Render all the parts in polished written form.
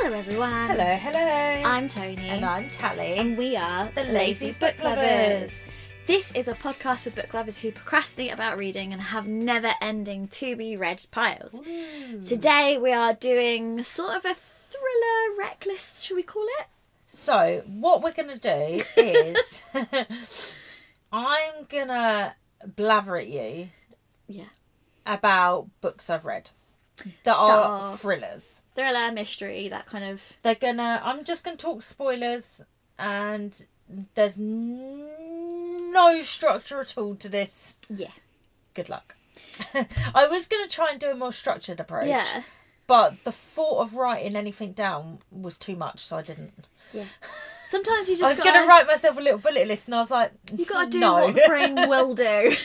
Hello everyone. Hello, hello. I'm Tony. And I'm Tali. And we are the Lazy Book Lovers. This is a podcast with book lovers who procrastinate about reading and have never-ending to-be-read piles. Ooh. Today we are doing sort of a thriller rec list, should we call it? So, what we're going to do is I'm going to blather at you about books I've read that are thrillers. Thriller, mystery, that kind of... I'm just going to talk spoilers, and there's no structure at all to this. Yeah. Good luck. I was going to try and do a more structured approach. Yeah. But the thought of writing anything down was too much, so I didn't. Yeah. Sometimes you just I was going to write myself a little bullet list, and I was like, you got to do no. what the brain will do.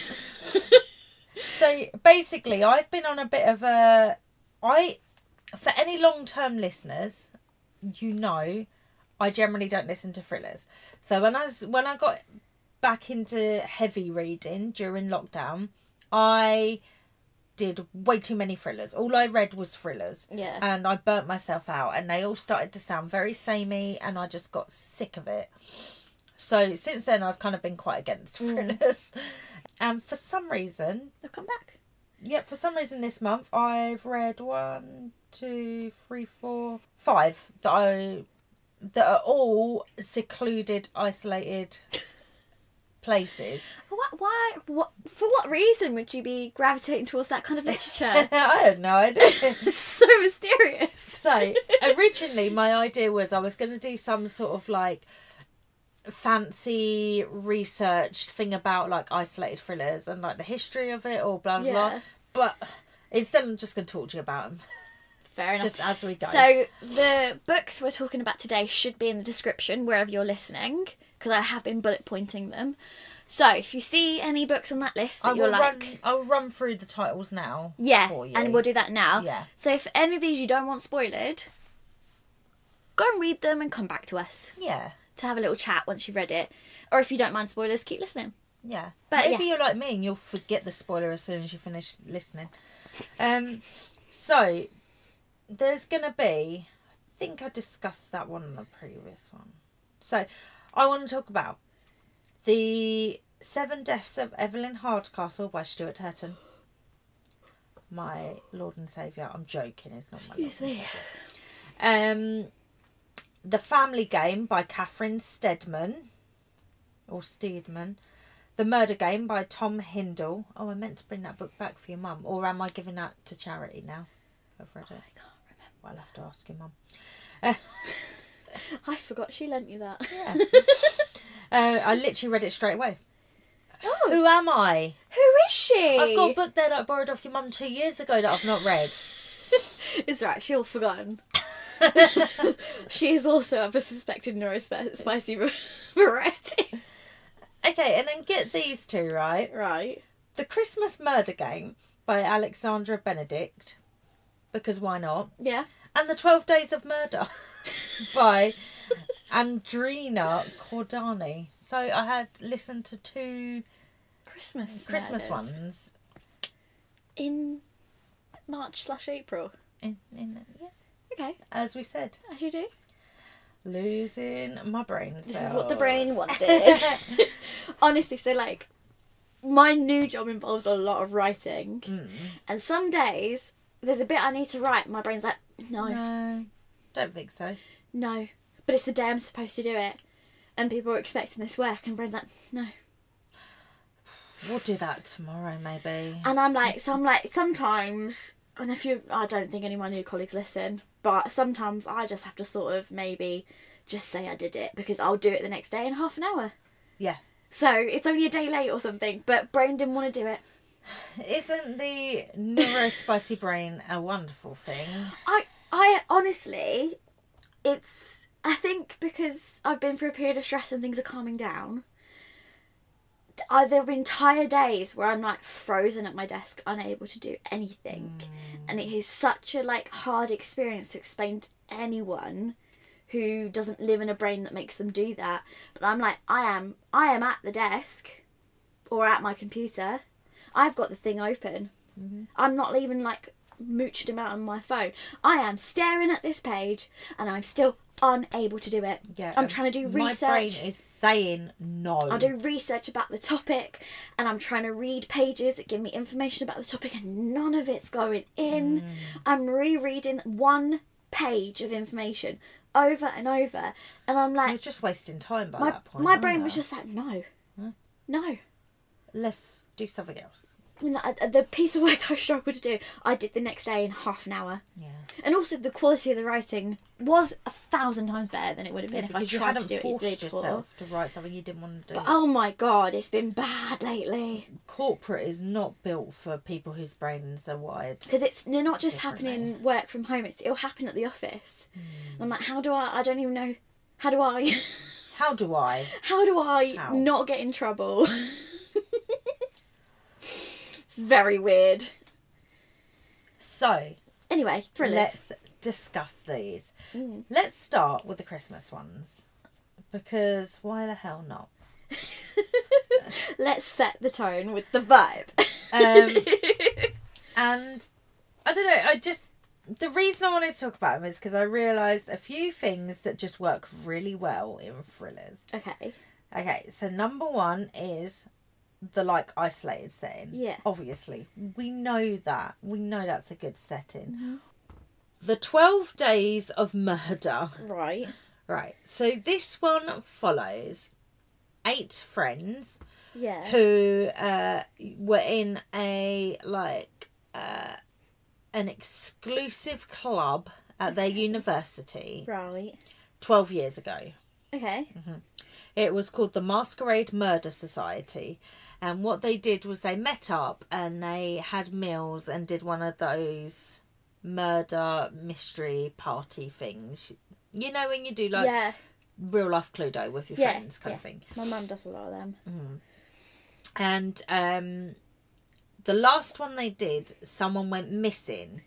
So, basically, I've been on a bit of a... For any long-term listeners, you know, I generally don't listen to thrillers. So, when I got back into heavy reading during lockdown, I did way too many thrillers. All I read was thrillers. Yeah. And I burnt myself out, and they all started to sound very samey, and I just got sick of it. So since then I've kind of been quite against thrillers. And for some reason... They'll come back. Yeah, for some reason this month I've read 1, 2, 3, 4, 5 that are all secluded, isolated places. Why? For what reason would you be gravitating towards that kind of literature? I have no idea. So mysterious. So, originally my idea was I was going to do some sort of like fancy researched thing about like isolated thrillers and like the history of it or blah blah blah. But instead I'm just going to talk to you about them. Fair enough. Just as we go. So the books we're talking about today should be in the description wherever you're listening, because I have been bullet pointing them. So if you see any books on that list that you're like... I'll run through the titles now. Yeah, for you. and we'll do that now. Yeah. So if any of these you don't want spoiled, go and read them and come back to us. Yeah. To have a little chat once you've read it. Or if you don't mind spoilers, keep listening. Yeah. But maybe you're like me and you'll forget the spoiler as soon as you finish listening. So there's gonna be, I think I discussed that one in the previous one. So I want to talk about the 7 Deaths of Evelyn Hardcastle by Stuart Turton. My Lord and Saviour. I'm joking, it's not my Lord and Saviour. The Family Game by Catherine Steadman. Or Steadman. The Murder Game by Tom Hindle. Oh, I meant to bring that book back for your mum. Or am I giving that to charity now? I've read it. I can't remember. I'll have to ask your mum. I forgot she lent you that. Yeah. I literally read it straight away. Oh. Who am I? Who is she? I've got a book there that I borrowed off your mum 2 years ago that I've not read. It's right, she'll forgotten. She is also of a suspected neurospicy variety. Okay, and then get these two, right? Right. The Christmas Murder Game by Alexandra BenedictThe, because why not? Yeah. And The 12 Days of Murder by Andreina Cordani. So I had listened to 2 Christmas murders. Ones. In March/April. Yeah. Okay. As we said. As you do. Losing my brain cells. This is what the brain wanted. Honestly, so like, my new job involves a lot of writing. And some days, there's a bit I need to write. My brain's like, no. Don't think so. No. But it's the day I'm supposed to do it. And people are expecting this work. And brain's like, no. We'll do that tomorrow, maybe. And I'm like, sometimes, and I don't think any of my new colleagues listen, but sometimes I just have to sort of maybe just say I did it, because I'll do it the next day in half an hour. Yeah. So it's only a day late or something, but brain didn't want to do it. Isn't the neurospicy brain a wonderful thing? I honestly, I think because I've been through a period of stress and things are calming down, there have been entire days where I'm like frozen at my desk, unable to do anything. And it is such a like hard experience to explain to anyone who doesn't live in a brain that makes them do that. But I'm like, I am at the desk or at my computer. I've got the thing open. I'm not even like mooching him out on my phone. I am staring at this page and I'm still unable to do it. Yeah, I'm trying to do research. My brain is saying no. I do research about the topic and I'm trying to read pages that give me information about the topic and none of it's going in. I'm rereading one page of information over and over and I'm like... You're just wasting time by that point. My brain was just like, no. No. Let's do something else. The piece of work I struggled to do, I did the next day in half an hour. Yeah. And also the quality of the writing was 1,000 times better than it would have been if I tried to do it the day before. Yourself to write something you didn't want to do. But oh my god, it's been bad lately. Corporate is not built for people whose brains are wired. Because it's not just happening work from home, it'll happen at the office. I'm like, how do I don't even know, how do I... How do I not get in trouble? It's very weird. So, anyway, thrillers. Let's discuss these. Let's start with the Christmas ones. Because why the hell not? Let's set the tone with the vibe. And I don't know, the reason I wanted to talk about them is because I realised a few things that just work really well in thrillers. Okay, so number one is the isolated setting. Yeah. Obviously. We know that. We know that's a good setting. The 12 Days of Murder. Right. So this one follows 8 friends. Yeah. Who were in a an exclusive club at their university. Right. 12 years ago. Okay. It was called the Masquerade Murder Society. And what they did was they met up and they had meals and did one of those murder mystery party things. You know, when you do real life Cluedo with your friends kind of thing. My mum does a lot of them. And the last one they did, someone went missing.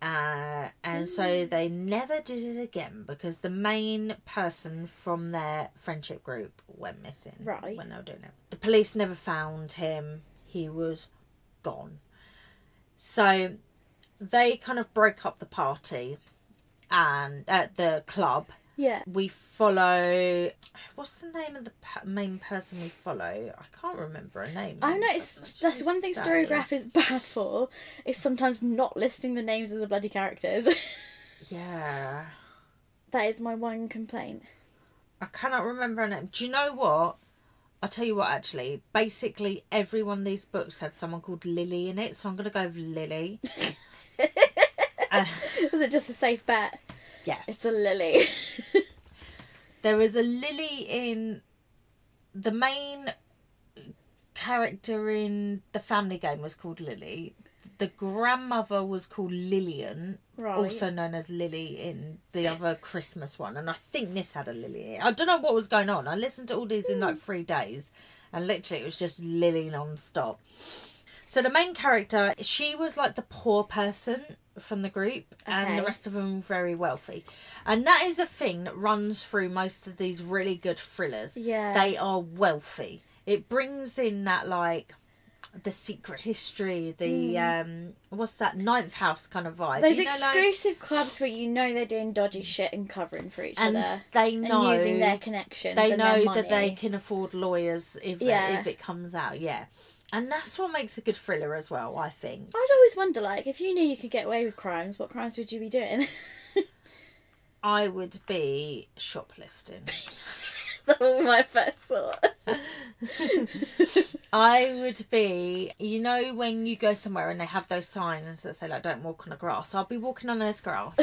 And so they never did it again because the main person from their friendship group went missing when they were doing it. The police never found him. He was gone. So they kind of broke up the party and at the club. Yeah. We follow... What's the name of the main person we follow? I can't remember her name. I noticed that's one thing Storygraph is bad for, is sometimes not listing the names of the bloody characters. Yeah. That is my one complaint. I cannot remember her name. Do you know what? I'll tell you what, actually. Basically, every one of these books had someone called Lily in it, so I'm going to go with Lily. Was it just a safe bet? Yeah. It's a Lily. There was a Lily in... The main character in The Family Game was called Lily. The grandmother was called Lillian, also known as Lily in the other Christmas one. And I think this had a Lily in it. I don't know what was going on. I listened to all these in 3 days. And literally it was just Lily non-stop. So the main character, she was the poor person from the group, and the rest of them were very wealthy. And that is a thing that runs through most of these really good thrillers. Yeah. They are wealthy. It brings in that the secret history, the what's that, Ninth House kind of vibe. Those exclusive clubs where they're doing dodgy shit and covering for each other. They know, and using their connections. They and know their money. that they can afford lawyers if it comes out. Yeah. And that's what makes a good thriller as well, I think. I'd always wonder, if you knew you could get away with crimes, what crimes would you be doing? I would be shoplifting. That was my first thought. I would be, when you go somewhere and they have those signs that say, don't walk on the grass. I'll be walking on this grass.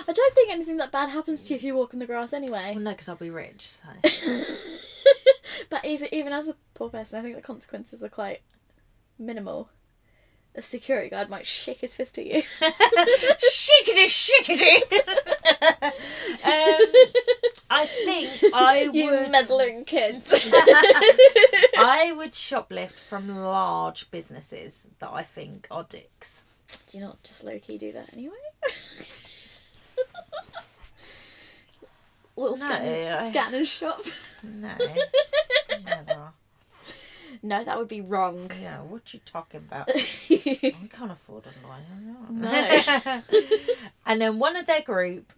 I don't think anything that bad happens to you if you walk on the grass anyway. Well, no, because I'll be rich, so... But even as a poor person, I think the consequences are quite minimal. A security guard might shake his fist at you. Shickety! I think I would... You meddling kids. I would shoplift from large businesses that I think are dicks. Do you not just low-key do that anyway? Little scan and shop. No, never. No, that would be wrong. Yeah, what you talking about? I can't afford a lawyer. No. And then one of their group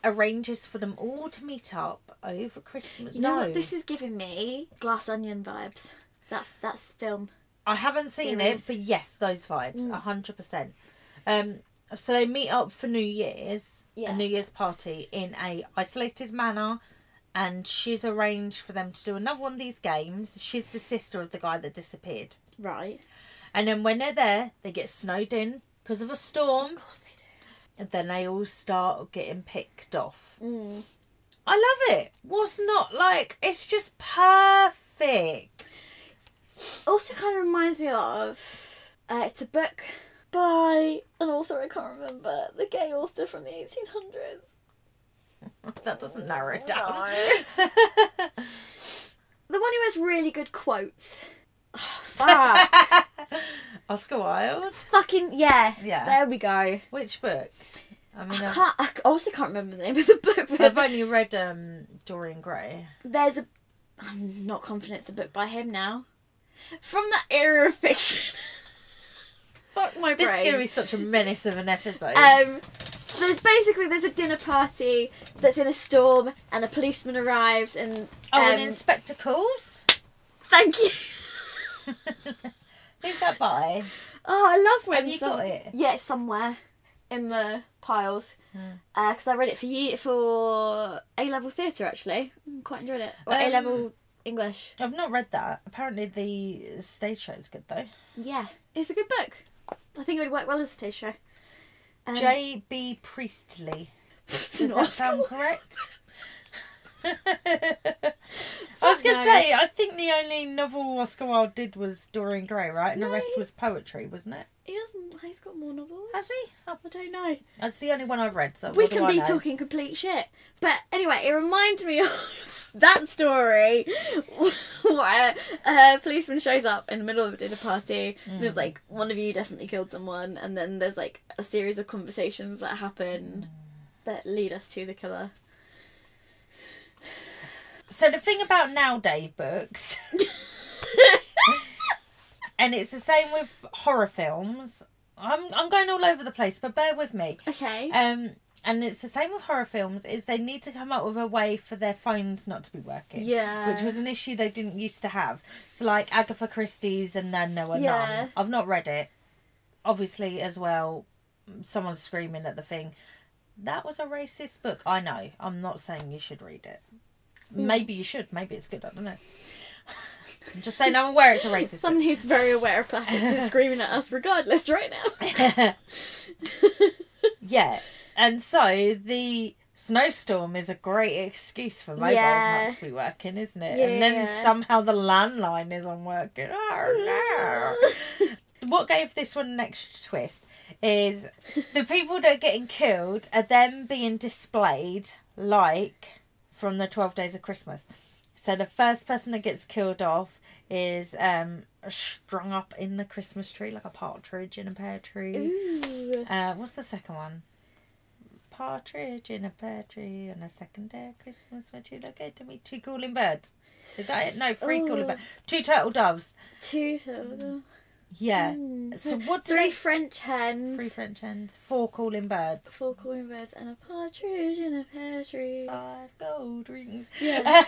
arranges for them all to meet up over Christmas. You know what this is giving me? Glass Onion vibes. That's film. I haven't seen it, but yes, those vibes, 100%. So they meet up for New Year's, a New Year's party in a isolated manner, and she's arranged for them to do another one of these games. She's the sister of the guy that disappeared. Right. And then when they're there, they get snowed in because of a storm. Of course they do. And then they all start getting picked off. Mm. I love it. What's not like, it's just perfect. Also kind of reminds me of, it's a book by an author I can't remember, the gay author from the 1800s. That doesn't narrow it down. No. The one who has really good quotes. Oh, fuck. Oscar Wilde? Fucking, yeah. Yeah. There we go. Which book? I mean, I also can't remember the name of the book. But I've only read Dorian Gray. I'm not confident it's a book by him now. From that era of fiction. Fuck my brain. This is going to be such a menace of an episode. There's a dinner party that's in a storm and a policeman arrives and... an inspector calls? Thank you. Who's that by? Oh, I love when... Have you got it? Yeah, it's somewhere in the piles. Because I read it for A-level theatre, actually. Quite enjoyed it. Or A-level English. I've not read that. Apparently the stage show is good, though. Yeah, it's a good book. I think it would work well as a stage show. J.B. Priestley. Does that sound correct? I was going to say, I think the only novel Oscar Wilde did was Dorian Gray, right? And the rest was poetry, wasn't it? He's got more novels. Has he? I don't know. That's the only one I've read, so We can be talking complete shit. But anyway, it reminds me of that story where a policeman shows up in the middle of a dinner party. And there's like, one of you definitely killed someone. And then there's like a series of conversations that happen that lead us to the killer. So the thing about nowadays books, and it's the same with horror films. I'm going all over the place, but bear with me. Okay. And it's the same with horror films, is they need to come up with a way for their phones not to be working. Yeah. Which was an issue they didn't used to have. So like Agatha Christie's and Then There Were None. I've not read it. Obviously, as well, someone's screaming at the thing. That was a racist book. I know. I'm not saying you should read it. Maybe you should. Maybe it's good. I don't know. I'm just saying I'm aware it's a racist Someone book. who's very aware of plastics is screaming at us regardless right now. Yeah. And so the snowstorm is a great excuse for mobiles not to be working, isn't it? Yeah. And then somehow the landline isn't working. Oh no. What gave this one an extra twist is the people that are getting killed are then being displayed like from the 12 Days of Christmas. So the first person that gets killed off is strung up in the Christmas tree like a partridge in a pear tree. Ooh. What's the second one? Partridge in a pear tree on a second day of Christmas when you look at me. 2 calling birds. Is that it? No, 3 calling birds. 2 turtle doves. 2 turtle. Yeah. So what do 3 French hens. 3 French hens. 4 calling birds. 4 calling birds and a partridge in a pear tree. 5 gold rings. Yeah.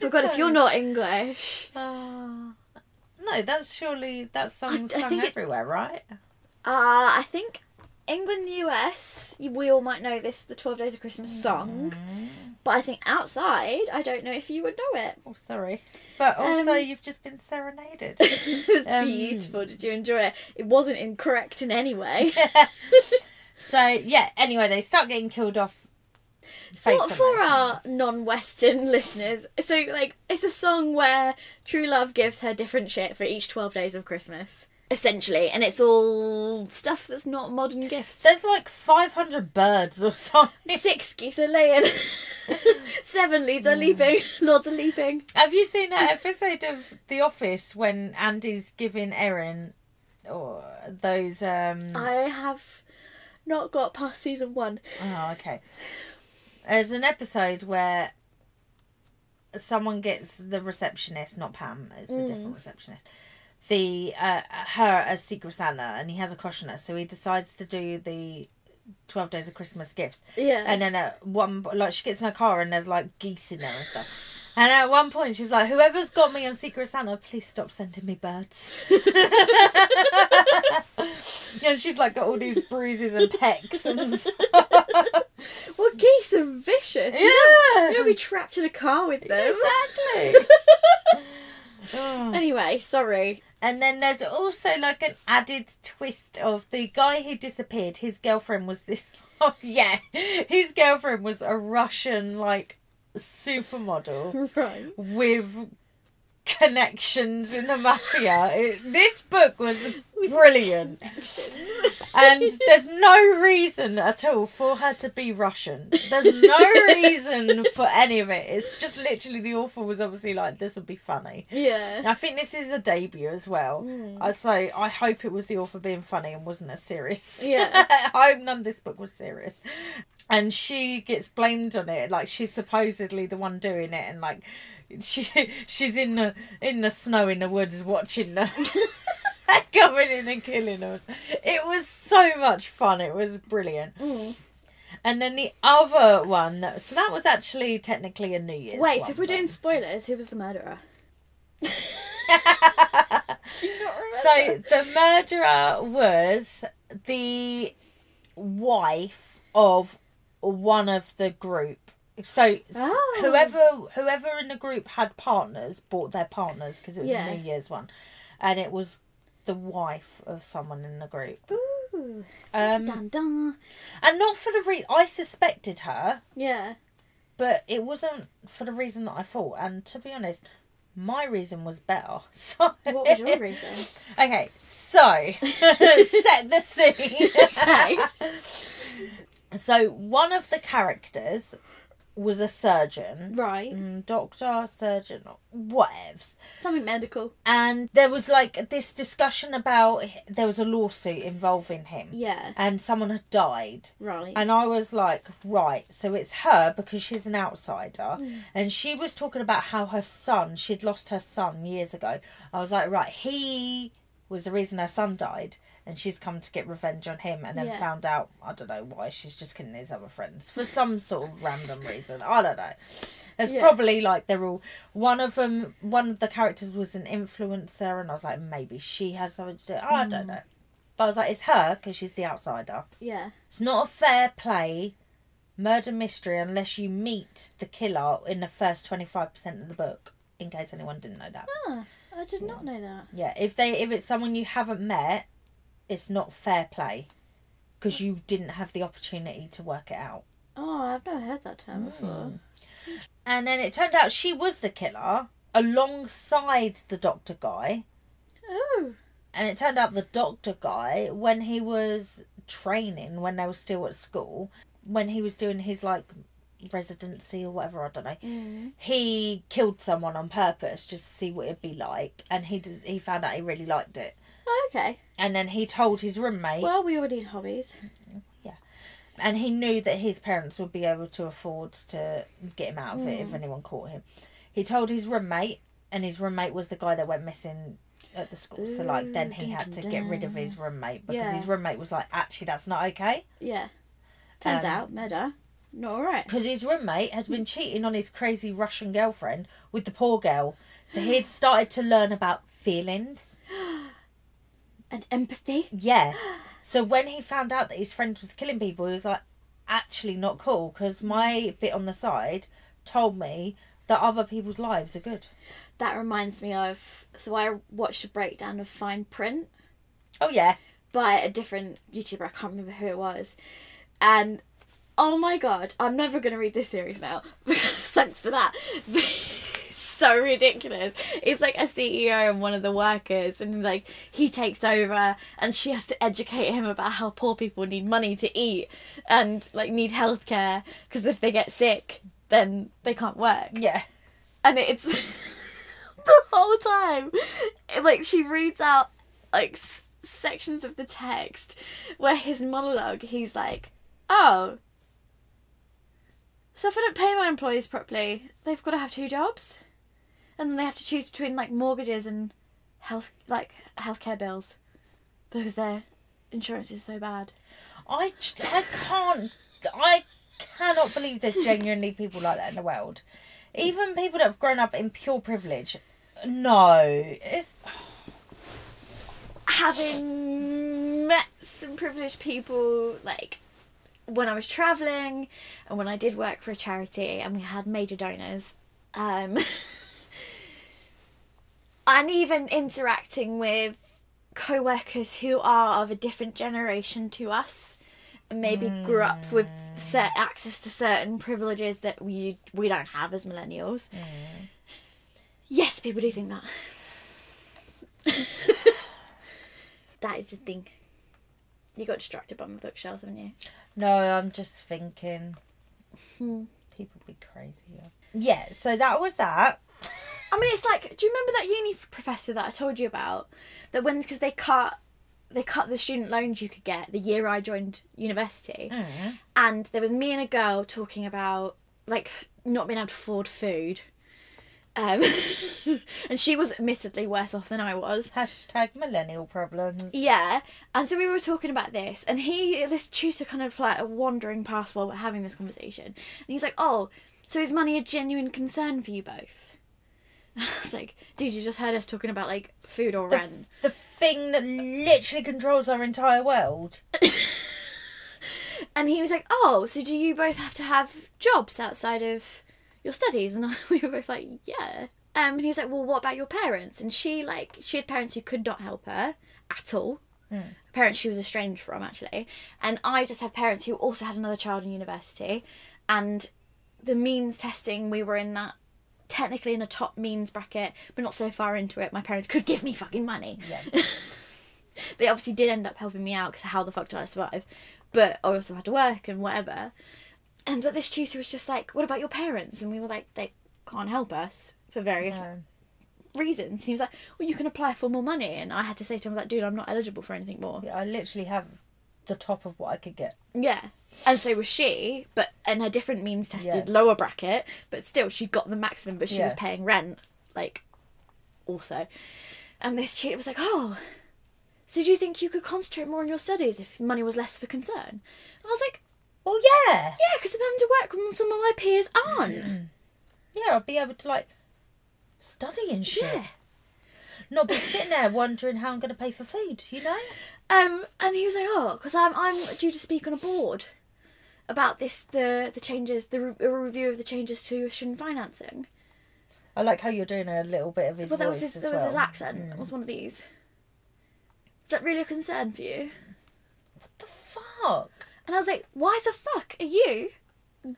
Oh God, if you're not English. No, that's surely that song's sung everywhere, right? I think England, US, we all might know this, the 12 Days of Christmas song. But I think outside, I don't know if you would know it. Oh, sorry. But also, you've just been serenaded. It was beautiful. Did you enjoy it? It wasn't incorrect in any way. So, yeah, anyway, they start getting killed off. For our non-Western listeners, so, like, it's a song where true love gives her different shit for each 12 days of Christmas. Essentially, and it's all stuff that's not modern gifts. There's like 500 birds or something. 6 geese are laying. 7 leads are leaping. Lords are leaping. Have you seen that episode of The Office when Andy's giving Erin those I have not got past season 1. Oh, okay. There's an episode where someone gets the receptionist, not Pam, it's a different receptionist, her as Secret Santa, and he has a crush on her, so he decides to do the 12 Days of Christmas gifts. Yeah. And then she gets in her car and there's like geese in there and stuff. And at one point she's like, whoever's got me on Secret Santa, please stop sending me birds. And she's like got all these bruises and pecks and stuff. Well, geese are vicious. Yeah. You'll be trapped in a car with them. Exactly. Anyway, sorry. And then there's also like an added twist of the guy who disappeared. His girlfriend was his girlfriend was a Russian like supermodel, Right. with connections in the mafia. This book was brilliant. And there's no reason at all for her to be Russian. There's no reason for any of it. It's just literally the author was obviously like, this would be funny. Yeah. I think this is a debut as well. So I hope it was the author being funny and wasn't as serious. Yeah. I hope none of this book was serious. And she gets blamed on it. Like, she's supposedly the one doing it, and like she's in the snow in the woods watching them coming in and killing us. It was so much fun. It was brilliant. And then the other one, that was actually technically a New Year's Wait, one, so if we're doing spoilers, who was the murderer? Do you not remember? So the murderer was the wife of one of the group. So whoever in the group had partners bought their partners because it was a New Year's one, and it was the wife of someone in the group. Ooh. Dun, dun. And not for the reason I suspected her. Yeah. But it wasn't for the reason that I thought. And to be honest, my reason was better. So What was your reason? Okay, so set the scene. Okay. So one of the characters was a surgeon. Right. Doctor, surgeon, whatevs. Something medical. And there was like this discussion about, there was a lawsuit involving him. Yeah. And someone had died. Right. And I was like, right, so it's her because she's an outsider. And she was talking about how her son, she'd lost her son years ago. I was like, right, he was the reason her son died. And she's come to get revenge on him, and then found out, I don't know why, she's just killing his other friends for some sort of random reason. I don't know. It's probably like they're all, one of the characters was an influencer, and I was like, maybe she has something to do. I don't know. But I was like, it's her because she's the outsider. Yeah. It's not a fair play murder mystery unless you meet the killer in the first 25% of the book, in case anyone didn't know that. Oh, I did not know that. Yeah, if it's someone you haven't met, it's not fair play because you didn't have the opportunity to work it out. Oh, I've never heard that term before. And then it turned out she was the killer alongside the doctor guy. Oh. And it turned out the doctor guy, when he was training, when they were still at school, when he was doing his like residency or whatever, I don't know, he killed someone on purpose just to see what it'd be like, and he found out he really liked it. Oh, okay. And then he told his roommate. Well, we all need hobbies. Yeah. And he knew that his parents would be able to afford to get him out of it if anyone caught him. He told his roommate, and his roommate was the guy that went missing at the school. So, like, then he had to get rid of his roommate because his roommate was like, actually, that's not okay. Yeah. Turns out, murder, not alright. Because his roommate has been cheating on his crazy Russian girlfriend with the poor girl. So he'd started to learn about feelings. And empathy? Yeah. So when he found out that his friend was killing people, he was like, actually not cool, because my bit on the side told me that other people's lives are good. That reminds me of... So I watched a breakdown of Fine Print. Oh, yeah. By a different YouTuber. I can't remember who it was. And, oh my God, I'm never going to read this series now. Because thanks to that. So ridiculous. It's like a CEO and one of the workers, and like he takes over and she has to educate him about how poor people need money to eat and like need healthcare because if they get sick then they can't work. Yeah. And it's the whole time like she reads out like sections of the text where his monologue, he's like, oh, So if I don't pay my employees properly, they've got to have 2 jobs. And then they have to choose between, like, mortgages and healthcare bills. Because their insurance is so bad. I cannot believe there's genuinely people like that in the world. Even people that have grown up in pure privilege. No. It's... Having met some privileged people, like, when I was travelling and when I did work for a charity and we had major donors, and even interacting with co-workers who are of a different generation to us and maybe grew up with access to certain privileges that we don't have as millennials. Yes, people do think that. That is the thing. You got distracted by my bookshelves, haven't you? No, I'm just thinking people be crazy. Yeah, so that was that. I mean, it's like, do you remember that uni professor that I told you about? That because they cut the student loans you could get the year I joined university. And there was me and a girl talking about, like, not being able to afford food. And she was admittedly worse off than I was. # millennial problems. Yeah. And so we were talking about this, and this tutor kind of like wandering past while we're having this conversation. And he's like, oh, so is money a genuine concern for you both? And I was like, dude, you just heard us talking about, like, food or rent. The thing that literally controls our entire world. And he was like, oh, so do you both have to have jobs outside of your studies? And we were both like, yeah. And he was like, well, what about your parents? And she had parents who could not help her at all. Parents she was estranged from, actually. And I just have parents who also had another child in university. And the means testing, we were in that, technically in a top means bracket, but not so far into it. My parents could give me fucking money. Yeah. They obviously did end up helping me out, because how the fuck did I survive? But I also had to work and whatever. But this tutor was just like, what about your parents? And we were like, they can't help us for various reasons. And he was like, well, you can apply for more money. And I had to say to him, like, dude, I'm not eligible for anything more. Yeah, I literally have the top of what I could get. Yeah. And so was she, but in a different means tested lower bracket, but still she got the maximum, but she was paying rent, like, also. And this tutor was like, oh, so do you think you could concentrate more on your studies if money was less of a concern? And I was like, well, yeah. Yeah, because I'm having to work when some of my peers aren't. Yeah, I'll be able to, like, study and shit. Yeah. Not be sitting there wondering how I'm going to pay for food, you know? And he was like, oh, because I'm due to speak on a board about the changes, a review of the changes to student financing. I like how you're doing a little bit of his voice that was as that well. was his accent. It was one of these. Is that really a concern for you? What the fuck? And I was like, why the fuck are you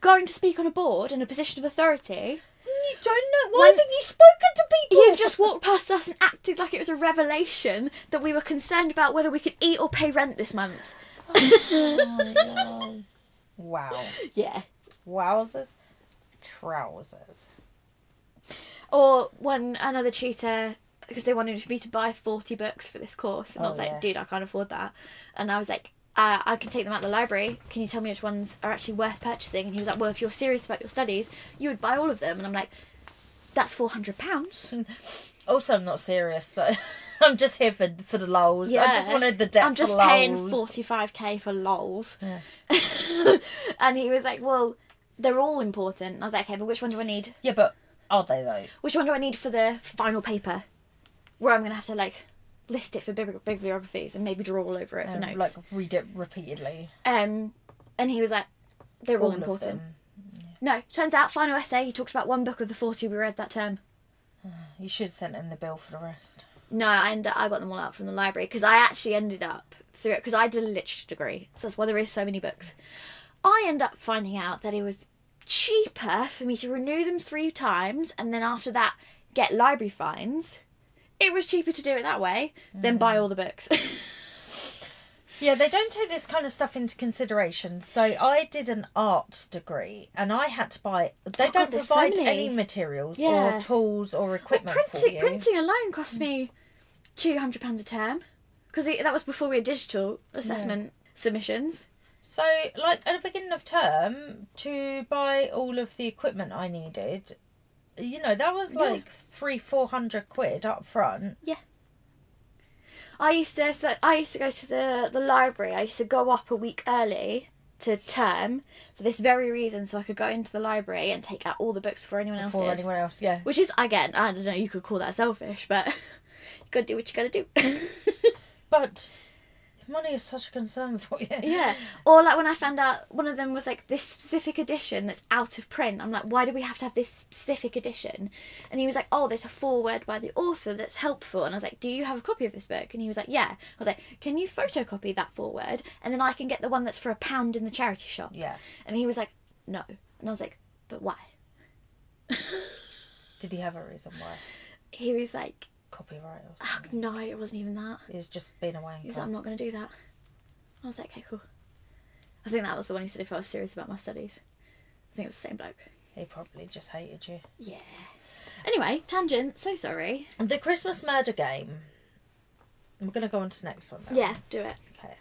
going to speak on a board in a position of authority? You don't know. Why haven't you spoken to people? You've just walked past us and acted like it was a revelation that we were concerned about whether we could eat or pay rent this month. Oh my God. Wow. Yeah. Wowzers. Trousers. Or when another tutor, because they wanted me to buy 40 books for this course, and I was like, dude, I can't afford that. And I was like, I can take them out the library. Can you tell me which ones are actually worth purchasing? And he was like, well, if you're serious about your studies, you would buy all of them. And I'm like, that's £400. Also, I'm not serious, so I'm just here for the lols. Yeah. I just wanted the depth. I'm just paying 45k for lols. Yeah. And he was like, well, they're all important. And I was like, okay, but which one do I need? Yeah, but are they though? Which one do I need for the final paper? Where I'm going to have to, like, list it for bibliographies and maybe draw all over it for notes. Like, read it repeatedly. And he was like, they're all important. Yeah. No, turns out, final essay, he talked about one book of the 40 we read that term. You should have sent in the bill for the rest. No, I got them all out from the library, because I actually ended up, through it, because I did a literature degree, so that's why there is so many books. I ended up finding out that it was cheaper for me to renew them 3 times, and then after that, get library fines. It was cheaper to do it that way than buy all the books. Yeah, they don't take this kind of stuff into consideration. So I did an arts degree and I had to buy... They don't provide any materials or tools or equipment for you. Printing alone cost me £200 a term. Because that was before we had digital assessment submissions. So, like, at the beginning of term, to buy all of the equipment I needed, you know, that was like 300-400 quid up front. Yeah. I used to go to the library. I used to go up a week early to term for this very reason, so I could go into the library and take out all the books before anyone else did. Yeah. Which is, again, I don't know, you could call that selfish, but you gotta do what you gotta do. But money is such a concern for you. Yeah. Or like when I found out one of them was like this specific edition that's out of print. I'm like, why do we have to have this specific edition? And he was like, oh, there's a foreword by the author that's helpful. And I was like, do you have a copy of this book? And he was like, yeah. I was like, can you photocopy that foreword? And then I can get the one that's for £1 in the charity shop. Yeah. And he was like, no. And I was like, but why? Did he have a reason why? He was like, copyright or oh, something? no, it wasn't even that. He's just being a wanker. He was like, I'm not going to do that. I was like, okay, cool. I think that was the one he said if I was serious about my studies. I think it was the same bloke. He probably just hated you. Yeah. Anyway, tangent, so sorry. The Christmas Murder Game. We're going to go on to the next one now. Yeah, do it. Okay.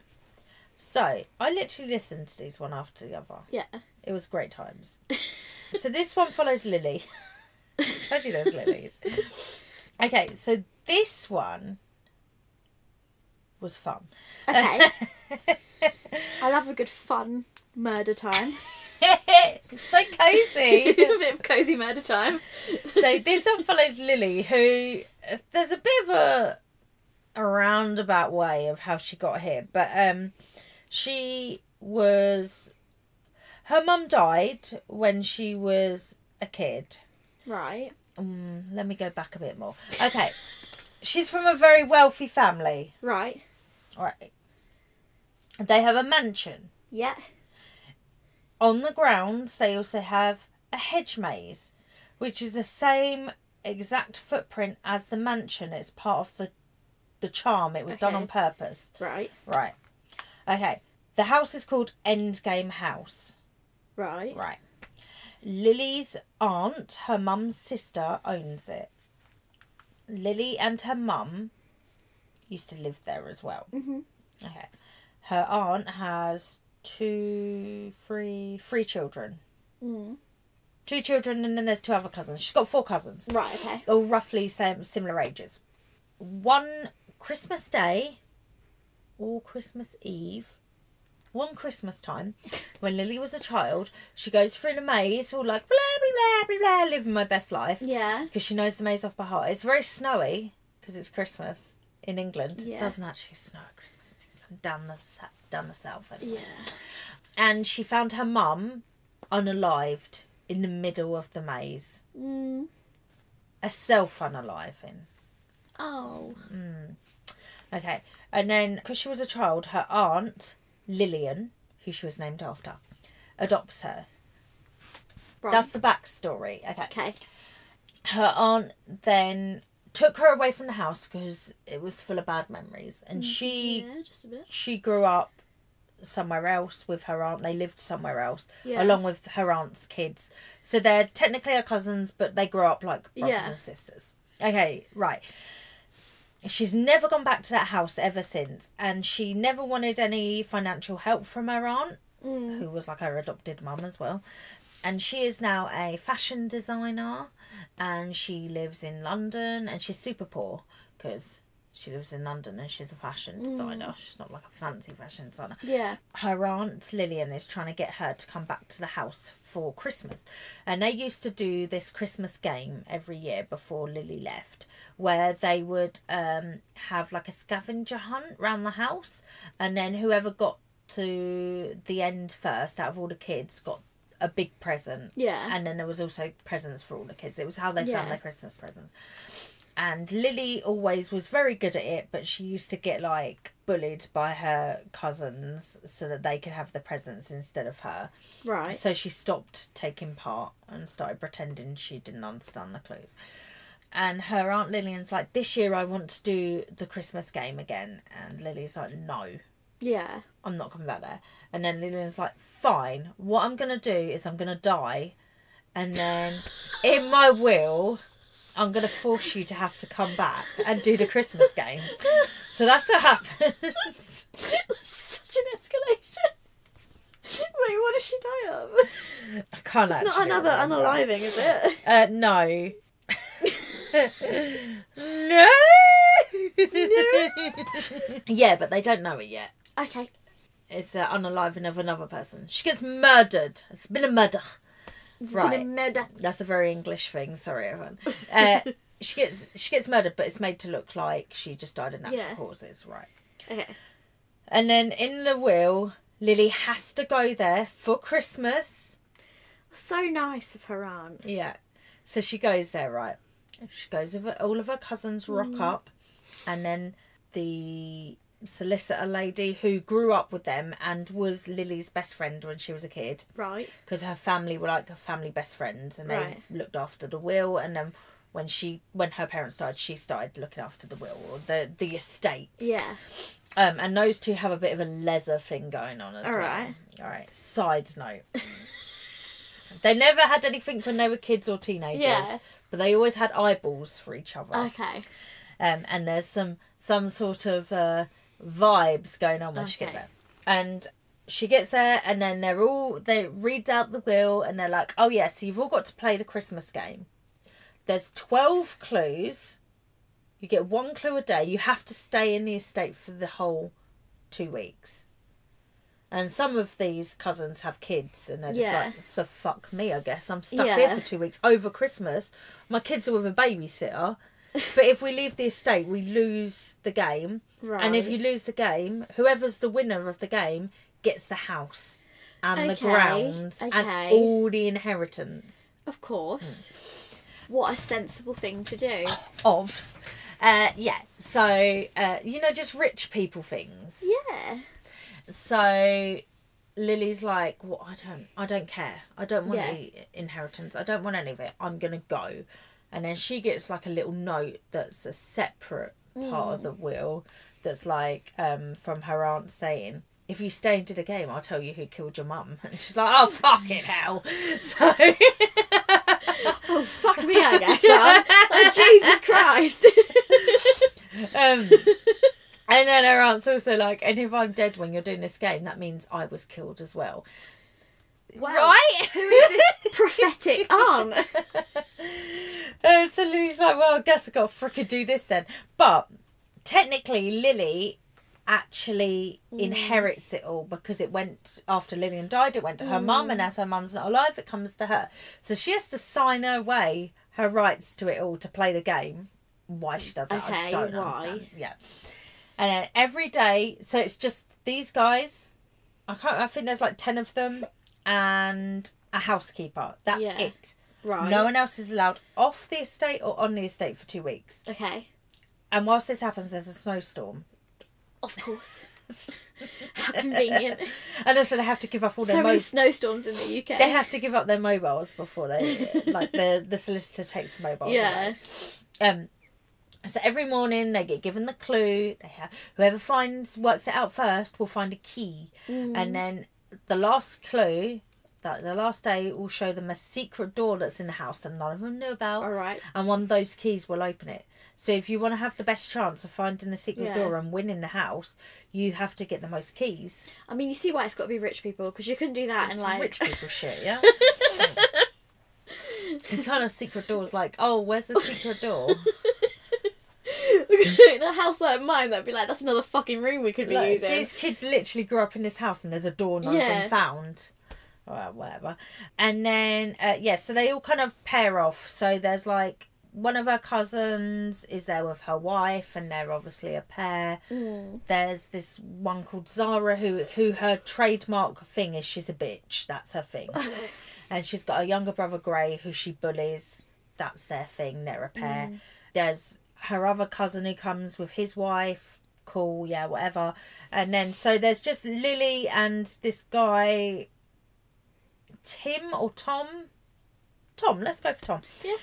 So, I literally listened to these one after the other. Yeah. It was great times. So this one follows Lily. I told you those Lilies. Okay, so this one was fun. Okay. I love a good fun murder time. So cosy. A bit of cosy murder time. So this one follows Lily, who there's a bit of a roundabout way of how she got here, but her mum died when she was a kid. Right. Let me go back a bit more. Okay. She's from a very wealthy family. Right. Right. They have a mansion. Yeah. On the grounds, they also have a hedge maze, which is the same exact footprint as the mansion. It's part of the charm. It was done on purpose. Right. Right. Okay. The house is called Endgame House. Right. Right. Lily's aunt, her mum's sister, owns it. Lily and her mum used to live there as well. Mm-hmm. Okay. Her aunt has three children. Mm. 2 children and then there's 2 other cousins. She's got 4 cousins. Right, okay. All roughly similar ages. One Christmas Day or Christmas Eve, one Christmas time, when Lily was a child, she goes through the maze, all like, blah, blah, blah, blah, blah, living my best life. Yeah. Because she knows the maze off by heart. It's very snowy, because it's Christmas in England. Yeah. It doesn't actually snow at Christmas in England, down the south anyway. Yeah. And she found her mum unalived in the middle of the maze. Mm. A self-unaliving. Oh. Okay. And then, because she was a child, her aunt, Lillian, who she was named after, adopts her. Right. That's the backstory. Okay. Okay. Her aunt then took her away from the house because it was full of bad memories. And Yeah, just a bit. she grew up somewhere else with her aunt. They lived somewhere else, Yeah. along with her aunt's kids. So they're technically her cousins, but they grew up like brothers and sisters. Okay, right. She's never gone back to that house ever since, and she never wanted any financial help from her aunt, who was like her adopted mum as well. And she is now a fashion designer, and she lives in London, and she's super poor because she lives in London and she's a fashion designer. She's not like a fancy fashion designer. Yeah. Her aunt Lillian is trying to get her to come back to the house for Christmas. And they used to do this Christmas game every year before Lily left, where they would have like a scavenger hunt round the house, and then whoever got to the end first out of all the kids got a big present. Yeah. And then there was also presents for all the kids. It was how they Yeah. found their Christmas presents. And Lily always was very good at it, but she used to get like bullied by her cousins so that they could have the presents instead of her. Right. So she stopped taking part and started pretending she didn't understand the clues. And her Aunt Lillian's like, this year I want to do the Christmas game again. And Lily's like, no, Yeah. I'm not coming back there. And then Lillian's like, fine, what I'm going to do is I'm going to die. And then in my will, I'm going to force you to have to come back and do the Christmas game. So that's what happens. Such an escalation. Wait, what does she die of? I can't It's actually not another remember. unaliving, is it? No. No. Yeah, but they don't know it yet. Okay. It's unaliving of another person. She gets murdered. It's been a murder. Right. Been a murder. That's a very English thing. Sorry, everyone. She gets murdered, but it's made to look like she just died of natural causes. Right. Okay. And then in the will, Lily has to go there for Christmas. So nice of her aunt. Yeah. So she goes there, right? She goes with all of her cousins, rock up, and then the solicitor lady who grew up with them and was Lily's best friend when she was a kid. Right. Because her family were like her family best friends, and they Right. looked after the will, and then when her parents died, she started looking after the will or the estate. Yeah. And those two have a bit of a leather thing going on as well. Right. All right. Side note. They never had anything when they were kids or teenagers. Yeah. But they always had eyeballs for each other. Okay. And there's some sort of vibes going on when she gets there. And she gets there, and then they read out the will, and they're like, oh yeah, so you've all got to play the Christmas game. There's 12 clues. You get 1 clue a day. You have to stay in the estate for the whole 2 weeks. And some of these cousins have kids, and they're just like, so fuck me, I guess. I'm stuck here for 2 weeks over Christmas. My kids are with a babysitter. But if we leave the estate, we lose the game. Right. And if you lose the game, whoever's the winner of the game gets the house and the grounds and all the inheritance. Of course. What a sensible thing to do. Ovs. Yeah. So, just rich people things. Yeah. So Lily's like, well, I don't care. I don't want the inheritance. I don't want any of it. I'm going to go. And then she gets like a little note that's a separate part of the will that's like from her aunt saying, if you stay into the game, I'll tell you who killed your mum. And she's like, oh, fucking hell. So... Oh, fuck me, I guess. Like, Jesus Christ. And then her aunt's also like, and if I'm dead when you're doing this game, that means I was killed as well. Wow. Right? Who is this prophetic aunt? So Lily's like, well, I guess I've got to frickin' do this then. But technically, Lily actually inherits it all because it went, after Lillian died, it went to her mum, and as her mum's not alive, it comes to her. So she has to sign away her rights to it all to play the game. Why she does that, I don't understand. Yeah. And then every day, so it's just these guys, I think there's like 10 of them, and a housekeeper. That's it. Right. No one else is allowed off the estate or on the estate for 2 weeks. Okay. And whilst this happens, there's a snowstorm. Of course. How convenient. And also they have to give up all their so many snowstorms in the UK. They have to give up their mobiles before they, like, the solicitor takes the mobiles away. So every morning they get given the clue. Whoever works it out first will find a key. And then the last clue, the last day, will show them a secret door that's in the house that none of them know about. All right. And one of those keys will open it. So if you want to have the best chance of finding the secret door and winning the house, you have to get the most keys. I mean, you see why it's got to be rich people, because you couldn't do that It's and like rich people shit, yeah. You kind of secret doors like, oh, where's the secret door? in a house like mine, that'd be like, that's another fucking room we could be using. These kids literally grew up in this house and there's a door not been found. Or whatever. And then, so they all kind of pair off. So there's like, one of her cousins is there with her wife, and they're obviously a pair. There's this one called Zara who her trademark thing is she's a bitch. That's her thing. And she's got a younger brother, Gray, who she bullies. That's their thing. They're a pair. There's her other cousin who comes with his wife. Cool, yeah, whatever. And then, so there's just Lily and this guy, Tim or Tom. Let's go for Tom. Yeah.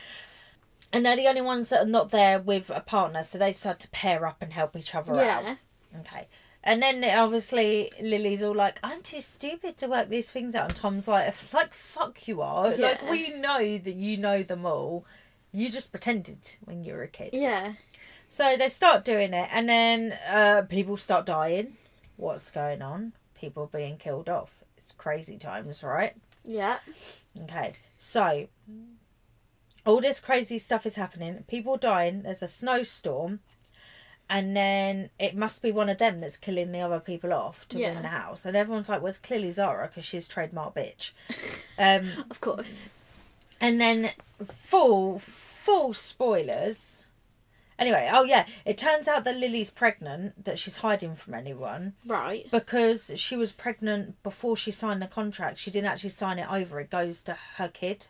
And they're the only ones that are not there with a partner, so they decide to pair up and help each other out. Okay. And then obviously Lily's all like, I'm too stupid to work these things out. And Tom's like, fuck you are. Yeah. Like, we know that you know them all. You just pretended when you were a kid. Yeah. So they start doing it, and then people start dying. What's going on? People being killed off. It's crazy times, right? Yeah. Okay, so all this crazy stuff is happening. People dying. There's a snowstorm. And then it must be one of them that's killing the other people off to win the house. And everyone's like, well, it's clearly Zara because she's trademark bitch. Of course. And then full spoilers. Anyway, oh yeah, it turns out that Lily's pregnant, that she's hiding from anyone. Right. Because she was pregnant before she signed the contract. She didn't actually sign it over. It goes to her kid.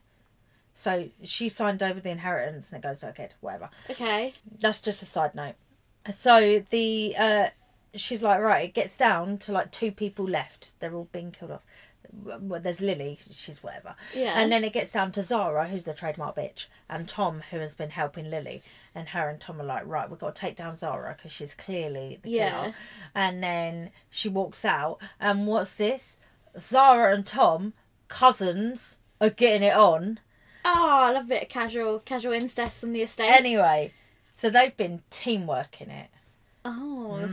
So she signed over the inheritance and it goes to her kid, whatever. Okay. That's just a side note. So she's like, right, it gets down to like 2 people left. They're all being killed off. Well, there's Lily, she's whatever. Yeah. And then it gets down to Zara, who's the trademark bitch, and Tom, who has been helping Lily. And her and Tom are like, right, we've got to take down Zara because she's clearly the killer. And then she walks out, and what's this? Zara and Tom, cousins, are getting it on. Oh, I love a bit of casual incest on the estate. Anyway, so they've been teamworking it. Oh.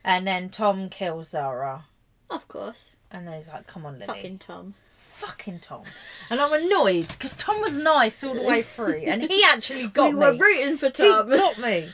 And then Tom kills Zara. Of course. And then he's like, come on, Lily. Fucking Tom. And I'm annoyed because Tom was nice all the way through. And he actually got me. We were rooting for Tom. He got me.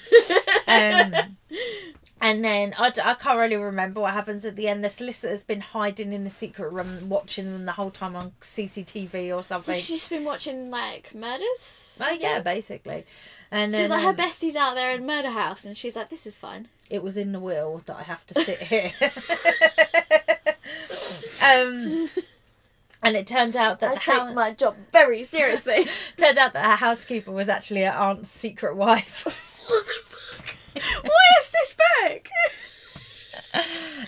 And then, I can't really remember what happens at the end. The solicitor's been hiding in the secret room, watching them the whole time on CCTV or something. So she's been watching, like, murders? Oh, yeah, basically. And she's then, like, her bestie's out there in Murder House, and she's like, this is fine. It was in the will that I have to sit here. And it turned out that I take my job very seriously. Turned out that her housekeeper was actually her aunt's secret wife. What the fuck? What is this book?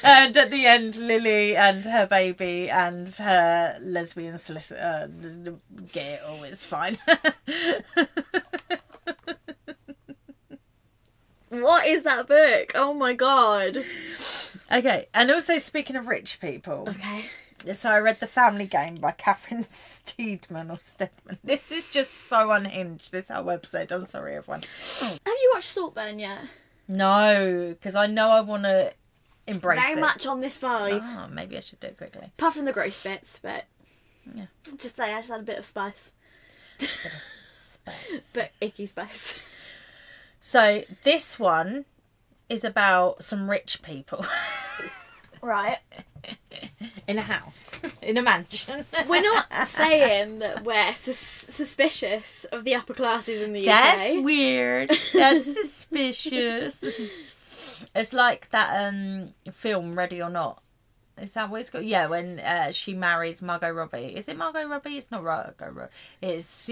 And at the end, Lily and her baby and her lesbian solicitor get it all. It's fine. What is that book? Oh my god. Okay, and also speaking of rich people. Okay. So I read The Family Game by Catherine Steadman. This is just so unhinged, this whole episode. I'm sorry, everyone. Have you watched Saltburn yet? No, because I know I want to embrace Very much on this vibe. Oh, maybe I should do it quickly. Apart from the gross bits, but yeah, just say I just had a bit of spice. Spice. But icky spice. So this one is about some rich people. Right. In a house. In a mansion. We're not saying that we're suspicious of the upper classes in the UK. That's weird. That's suspicious. It's like that film Ready or Not. Is that what it's called? Yeah, when she marries Margot Robbie. Is it Margot Robbie? It's not Margot Robbie. It's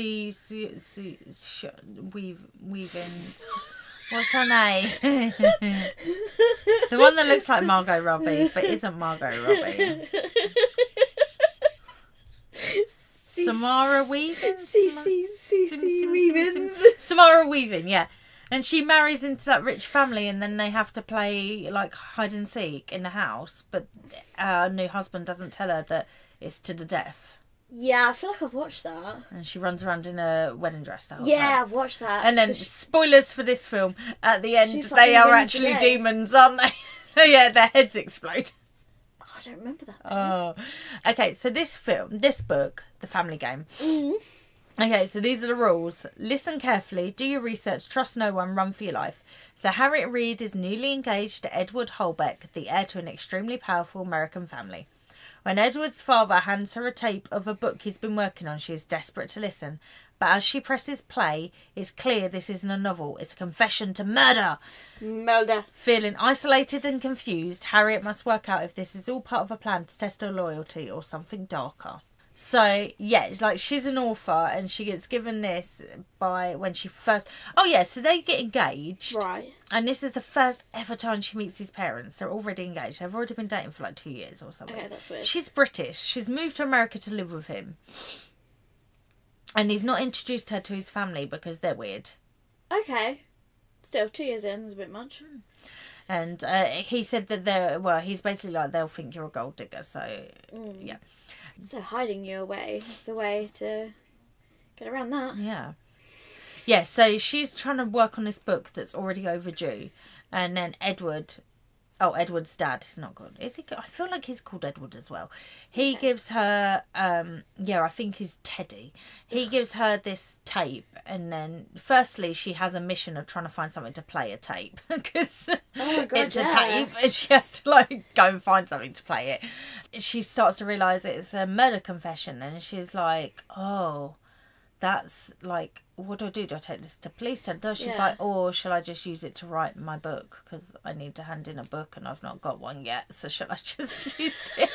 Weaving. What's her name? The one that looks like Margot Robbie, but isn't Margot Robbie. Samara Weaving? Samara Weaving, yeah. And she marries into that rich family and then they have to play like hide and seek in the house, but her new husband doesn't tell her that it's to the death. Yeah, I feel like I've watched that. And she runs around in a wedding dress the whole Yeah, time. I've watched that. And then, spoilers for this film, at the end, She they fucking are wins actually the day. demons, aren't they? Yeah, their heads explode. Oh, I don't remember that. Oh. Okay, so this book, The Family Game. Mm-hmm. Okay, so these are the rules. Listen carefully, do your research, trust no one, run for your life. So Harriet Reed is newly engaged to Edward Holbeck, the heir to an extremely powerful American family. When Edward's father hands her a tape of a book he's been working on, she is desperate to listen. But as she presses play, it's clear this isn't a novel. It's a confession to murder. Murder. Feeling isolated and confused, Harriet must work out if this is all part of a plan to test her loyalty or something darker. So, yeah, it's like she's an author and she gets given this by when she first... Oh, yeah, so they get engaged. Right. And this is the first ever time she meets his parents. They're already engaged. They've already been dating for like 2 years or something. Okay, that's weird. She's British. She's moved to America to live with him. And he's not introduced her to his family because they're weird. Okay. Still, 2 years in is a bit much. And he said that he's basically like, they'll think you're a gold digger. So, yeah. So hiding you away is the way to get around that. Yeah. Yeah, so she's trying to work on this book that's already overdue. And then Edward Oh, Edward's dad is not good. Is he? I feel like he's called Edward as well. He gives her, I think he's Teddy. He gives her this tape, and then firstly she has a mission of trying to find something to play a tape because it's a tape, and she has to like go and find something to play it. She starts to realise it's a murder confession, and she's like, oh, that's like, what do? Do I take this to police? She's like, or shall I just use it to write my book? Because I need to hand in a book and I've not got one yet. So shall I just use it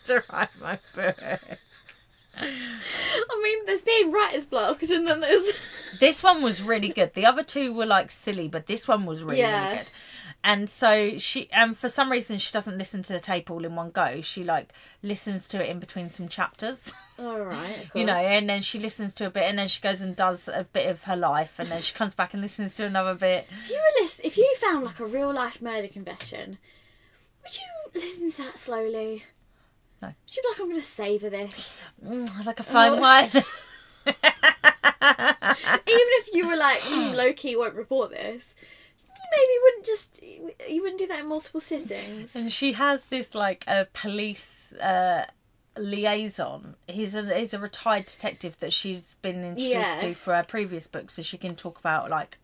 to write my book? I mean, there's being writer's blocked, and then there's... This one was really good. The other two were like silly, but this one was really good. And so she, for some reason, she doesn't listen to the tape all in one go. She like listens to it in between some chapters. All right, of course. You know, and then she listens to a bit, and then she goes and does a bit of her life, and then she comes back and listens to another bit. If you found like a real life murder confession, would you listen to that slowly? No. Would you be like, I'm going to savour this? Like a fine wine. Even if you were like, low key, won't report this. You wouldn't do that in multiple sittings. And she has this like a police liaison. He's a retired detective that she's been introduced to for her previous book, so she can talk about like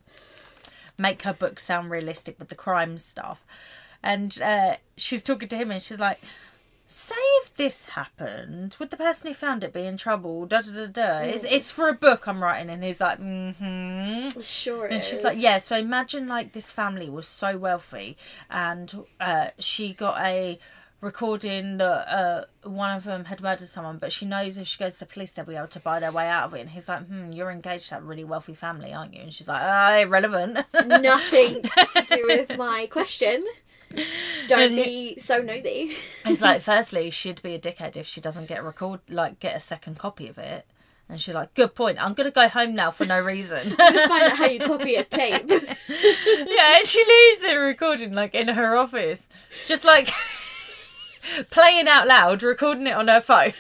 make her book sound realistic with the crime stuff. And she's talking to him, and she's like, say if this happened, would the person who found it be in trouble? Da da da da. It's for a book I'm writing, and he's like, Sure it and she's like, yeah. So imagine like this family was so wealthy, and she got a recording that one of them had murdered someone, but she knows if she goes to the police they'll be able to buy their way out of it. And he's like, you're engaged to that really wealthy family, aren't you? And she's like, irrelevant. Nothing to do with my question. Don't be so nosy. It's like, firstly, she'd be a dickhead if she doesn't get a second copy of it. And she's like, good point, I'm going to go home now for no reason. I'm going to find out how you copy a tape. Yeah, and she leaves it recording like in her office. Just like playing out loud, recording it on her phone.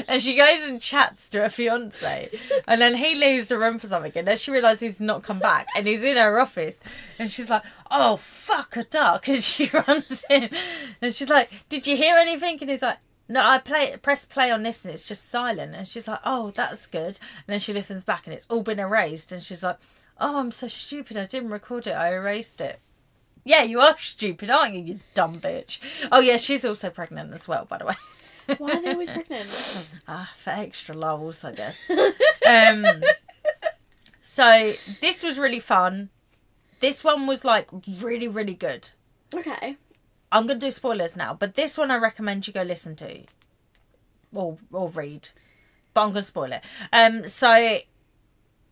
And she goes and chats to her fiance. And then he leaves the room for something. And then she realises he's not come back. And he's in her office. And she's like, oh, fuck a duck. And she runs in. And she's like, did you hear anything? And he's like, no, I press play on this and it's just silent. And she's like, oh, that's good. And then she listens back and it's all been erased. And she's like, oh, I'm so stupid. I didn't record it. I erased it. Yeah, you are stupid, aren't you, you dumb bitch? Oh, yeah, she's also pregnant as well, by the way. Why are they always pregnant? For extra lols, I guess. So, this was really fun. This one was, like, really, really good. Okay. I'm going to do spoilers now, but this one I recommend you go listen to. Or read. But I'm going to spoil it. So,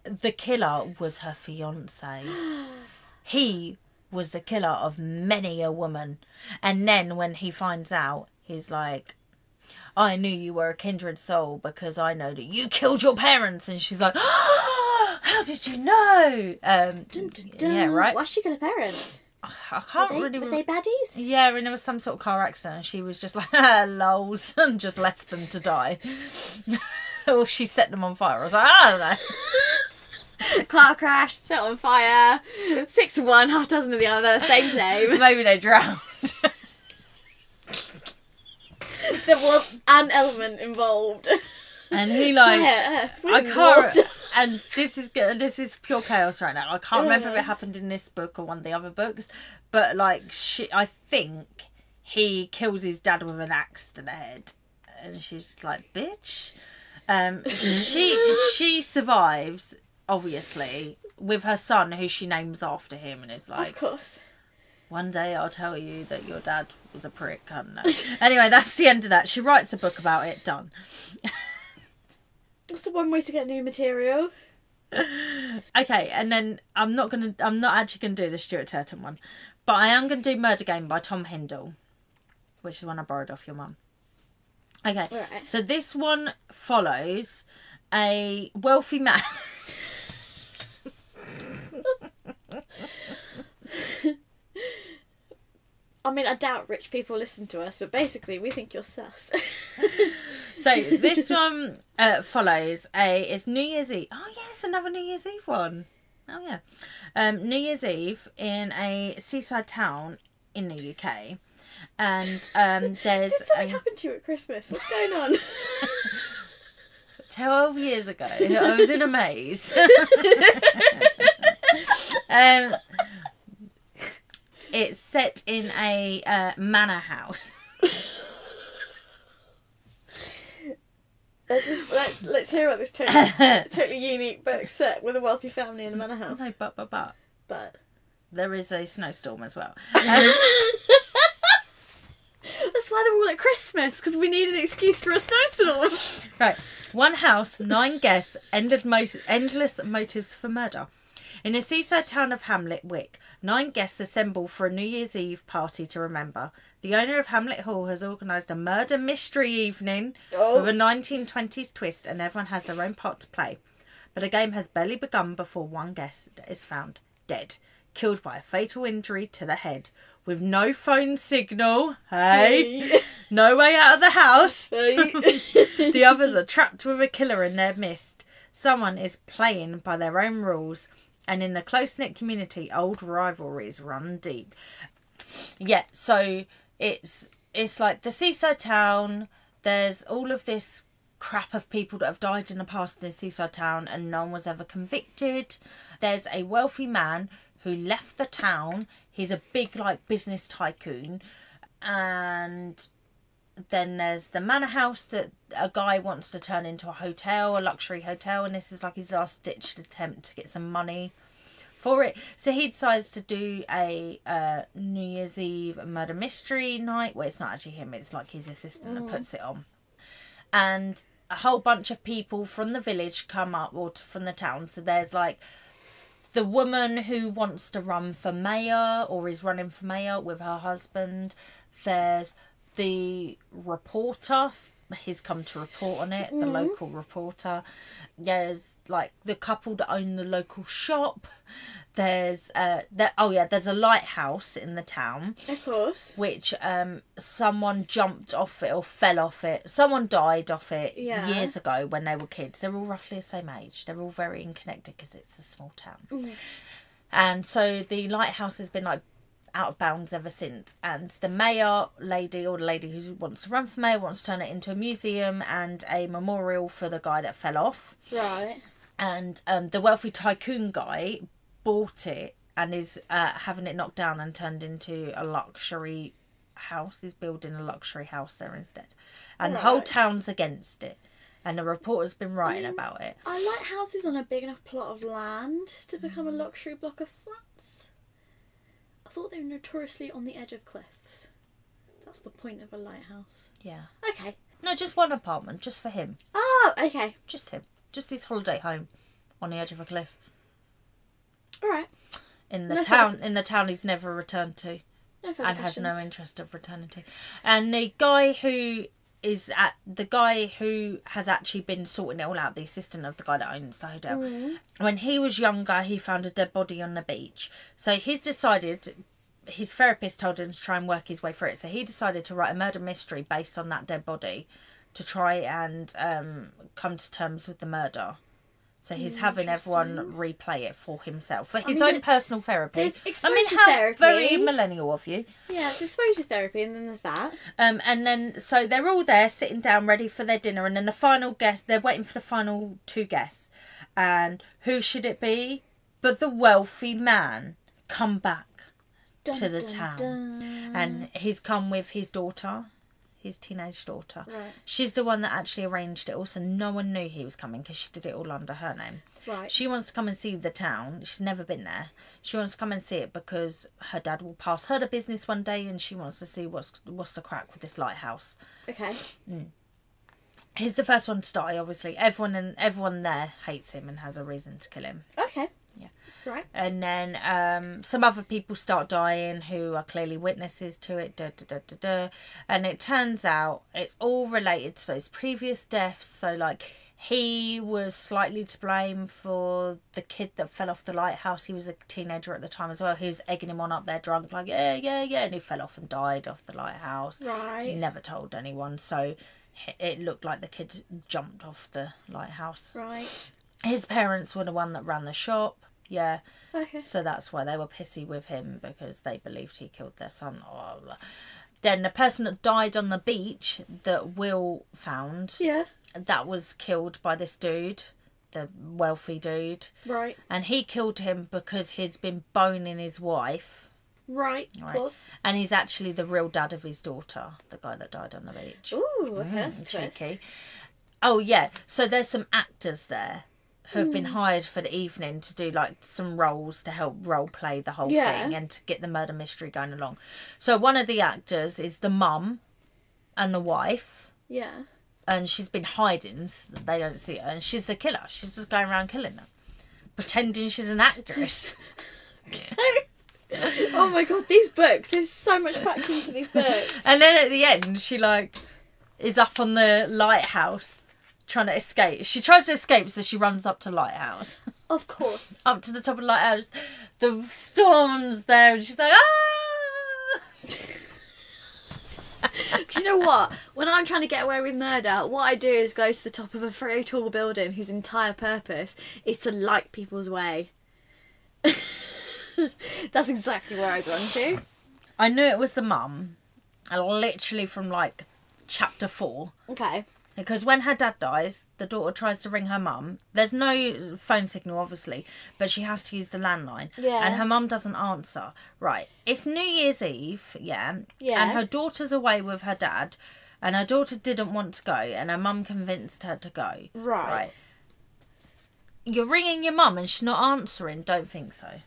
the killer was her fiancé. He was the killer of many a woman. And then when he finds out, he's like, I knew you were a kindred soul because I know that you killed your parents. And she's like, oh, how did you know? Dun, dun, dun. Yeah, right. Why'd she kill her parents? I can't really... Were they baddies? Yeah, and there was some sort of car accident and she was just like, lols, and just left them to die. Or she set them on fire. I was like, I don't know. Car crash, set on fire, 6 of one, half dozen of the other, same. Maybe they drowned. There was an element involved. And he like, Fire, earth, I wind, can't. water. And this is pure chaos right now. I can't remember if it happened in this book or one of the other books, but like, I think he kills his dad with an axe to the head, and she's like, bitch. She survives. Obviously, with her son, who she names after him, and it's like, of course, one day I'll tell you that your dad was a prick. I don't know. Anyway, that's the end of that. She writes a book about it. Done. That's the one way to get new material. Okay, and then I'm not actually gonna do the Stuart Turton one, but I am gonna do Murder Game by Tom Hindle, which is one I borrowed off your mum. Okay, right. So this one follows a wealthy man. I mean, I doubt rich people listen to us, but basically we think you're sus. So this one follows it's New Year's Eve. Oh yes, another New Year's Eve one. Oh yeah. New Year's Eve in a seaside town in the UK. And there's... Did something happen to you at Christmas? What's going on? 12 years ago, I was in a maze. It's set in a manor house. Let's hear about this totally unique book set with a wealthy family in a manor house. No, but there is a snowstorm as well. That's why they're all at Christmas, because we need an excuse for a snowstorm. Right. One house, 9 guests, endless motives for murder. In the seaside town of Hamlet, Wick, 9 guests assemble for a New Year's Eve party to remember. The owner of Hamlet Hall has organised a murder mystery evening with a 1920s twist, and everyone has their own part to play. But the game has barely begun before one guest is found dead, killed by a fatal injury to the head, with no phone signal. Hey, no way out of the house. The others are trapped with a killer in their midst. Someone is playing by their own rules, and in the close-knit community, old rivalries run deep. Yeah, so it's like the seaside town. There's all of this crap of people that have died in the past in the seaside town, and no one was ever convicted. There's a wealthy man who left the town. He's a big, like, business tycoon. And then there's the manor house that a guy wants to turn into a hotel, a luxury hotel. And this is like his last-ditched attempt to get some money for it. So he decides to do a New Year's Eve murder mystery night. Well, it's not actually him. It's like his assistant that puts it on. And a whole bunch of people from the village come up, or from the town. So there's, like, the woman who wants to run for mayor, or is running for mayor with her husband. There's the reporter. He's come to report on it. The local reporter. There's, like, the couple that own the local shop. There's there's a lighthouse in the town. Of course. Which someone jumped off it or fell off it. Someone died off it years ago when they were kids. They're all roughly the same age. They're all very connected because it's a small town. And so the lighthouse has been, like, out of bounds ever since. And the mayor lady, or the lady who wants to run for mayor, wants to turn it into a museum and a memorial for the guy that fell off. Right. And the wealthy tycoon guy bought it and is having it knocked down and turned into a luxury house. He's building a luxury house there instead. And the whole town's against it. And the reporter's been writing about it. I like houses on a big enough plot of land to become a luxury block of flats. I thought they were notoriously on the edge of cliffs. That's the point of a lighthouse. Yeah. Okay. No, just one apartment, just for him. Oh, okay. Just him. Just his holiday home on the edge of a cliff. All right. In the town he's never returned to. No further and questions. has no interest of returning to. And the guy who has actually been sorting it all out, the assistant of the guy that owns the hotel. When he was younger, he found a dead body on the beach. So he's decided, his therapist told him to try and work his way through it. So he decided to write a murder mystery based on that dead body to try and come to terms with the murder. So he's having everyone replay it for himself. For his own personal therapy. There's exposure how therapy. Very millennial of you. Yeah, it's exposure therapy, and then there's that. And then, so they're all there sitting down ready for their dinner. And then the final guest, they're waiting for the final 2 guests. And who should it be? But the wealthy man come back to the town. And he's come with his daughter. His teenage daughter. Right. She's the one that actually arranged it. Also, no one knew he was coming because she did it all under her name. Right. She wants to come and see the town. She's never been there. She wants to come and see it because her dad will pass her the business one day, and she wants to see what's the crack with this lighthouse. Okay. He's the first one to die. Obviously, everyone there hates him and has a reason to kill him. Okay. Yeah. Right. And then some other people start dying who are clearly witnesses to it. And it turns out it's all related to those previous deaths. So, like, he was slightly to blame for the kid that fell off the lighthouse. He was a teenager at the time as well. He was egging him on up there drunk, like, yeah. And he fell off and died off the lighthouse. Right. He never told anyone. So it looked like the kid jumped off the lighthouse. Right. His parents were the one that ran the shop. Yeah. Okay. So that's why they were pissy with him, because they believed he killed their son. Oh. Then the person that died on the beach that Will found, Yeah. that was killed by this dude, the wealthy dude. Right. And he killed him because he'd been boning his wife. Right, of course. And he's actually the real dad of his daughter, the guy that died on the beach. Ooh, okay, that's a twist. Oh, yeah. So there's some actors there who have been hired for the evening to do, like, some roles to help role play the whole thing and to get the murder mystery going along. So one of the actors is the mum and the wife. Yeah. And she's been hiding so that they don't see her. And she's the killer. She's just going around killing them. Pretending she's an actress. Oh my god, these books. There's so much packed into these books. And then at the end, she, like, is up on the lighthouse trying to escape. She tries to escape, so she runs up to lighthouse. Of course. Up to the top of the lighthouse. The storm's there, and she's like, ah! Do you know what? When I'm trying to get away with murder, what I do is go to the top of a very tall building whose entire purpose is to light people's way. That's exactly where I'd run to. I knew it was the mum, literally from, like, chapter 4. Okay. Because when her dad dies, the daughter tries to ring her mum. There's no phone signal, obviously, but she has to use the landline. Yeah. And her mum doesn't answer. Right. It's New Year's Eve, yeah. Yeah. And her daughter's away with her dad, and her daughter didn't want to go, and her mum convinced her to go. Right. You're ringing your mum and she's not answering. Don't think so.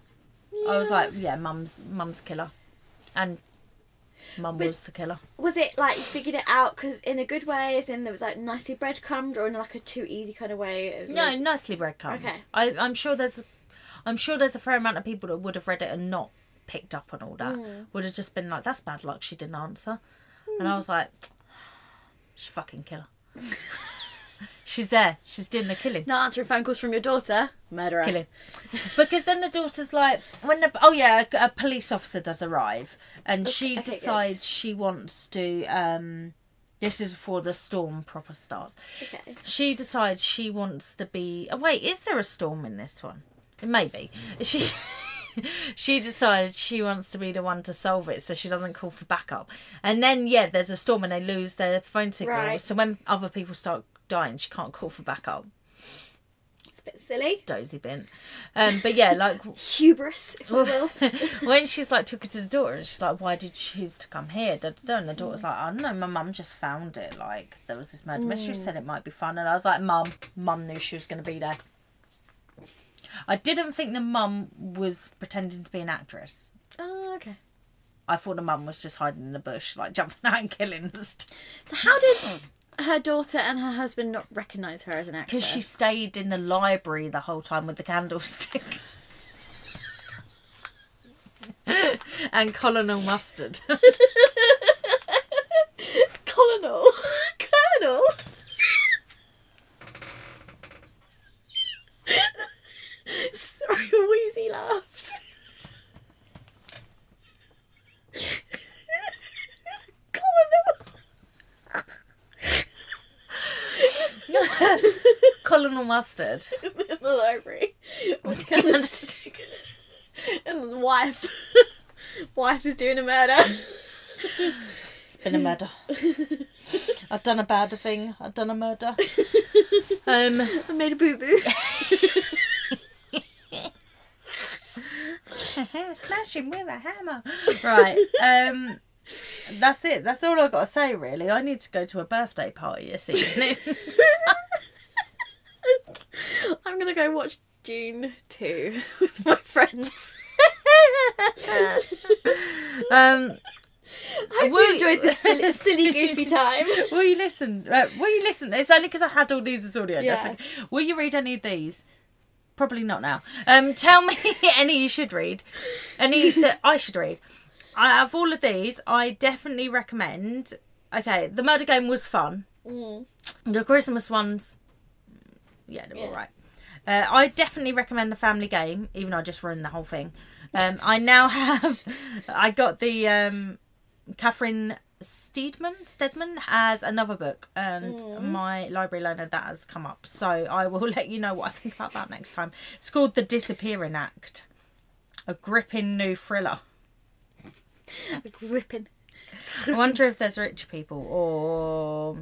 Yeah. I was like, yeah, mum's killer. And mum was the killer. Was it like you figured it out because in a good way, as in there was like nicely breadcrumbed, or in like a too easy kind of way? It was No, always... nicely breadcrumbed. Okay. I'm sure there's a fair amount of people that would have read it and not picked up on all that. Would have just been like, that's bad luck, she didn't answer. And I was like, she's a fucking killer. She's there. She's doing the killing. Not answering phone calls from your daughter. Murderer. Killing. Because then the daughter's like, a police officer does arrive, and she decides she wants to. This is before the storm proper starts. Okay. She decides she wants to be. Oh, wait, is there a storm in this one? It may be. She decides she wants to be the one to solve it, so she doesn't call for backup. And then there's a storm and they lose their phone signal. Right. So when other people start dying, she can't call for backup. It's a bit silly. Dozy bin. But yeah, like Hubris, if you will. when she's like talking to the daughter and she's like, why did you choose to come here? And the daughter's like, I don't know, my mum just found it. Like there was this murder mystery, said it might be fun. And I was like, mum knew she was going to be there. I didn't think the mum was pretending to be an actress. Oh, okay. I thought the mum was just hiding in the bush, like jumping out and killing us. So how did her daughter and her husband not recognise her as an actress? Because she stayed in the library the whole time with the candlestick. And Colonel Mustard. Colonel. Colonel. Sorry, wheezy laughs. Colonel Mustard. In the library with the candlestick. And the wife. Wife is doing a murder. It's been a murder. I've done a bad thing. I've done a murder. I made a boo-boo. Slash him with a hammer. Right. That's it. That's all I've got to say, really. I need to go to a birthday party this evening. I'm going to go watch June 2 with my friends. I hope you enjoyed this silly goofy time. Will you listen? It's only because I had all these as audio. Yeah. Okay. Will you read any of these? Probably not now. Tell me any you should read. Any that I should read. Out of all of these, I definitely recommend... Okay, the murder game was fun. The Christmas ones... Yeah, they were alright. I definitely recommend the family game, even though I just ruined the whole thing. I now have... I got the Catherine Steadman has another book, and my library loaner that has come up. So I will let you know what I think about that next time. It's called The Disappearing Act. A gripping new thriller. Gripping. I wonder if there's rich people or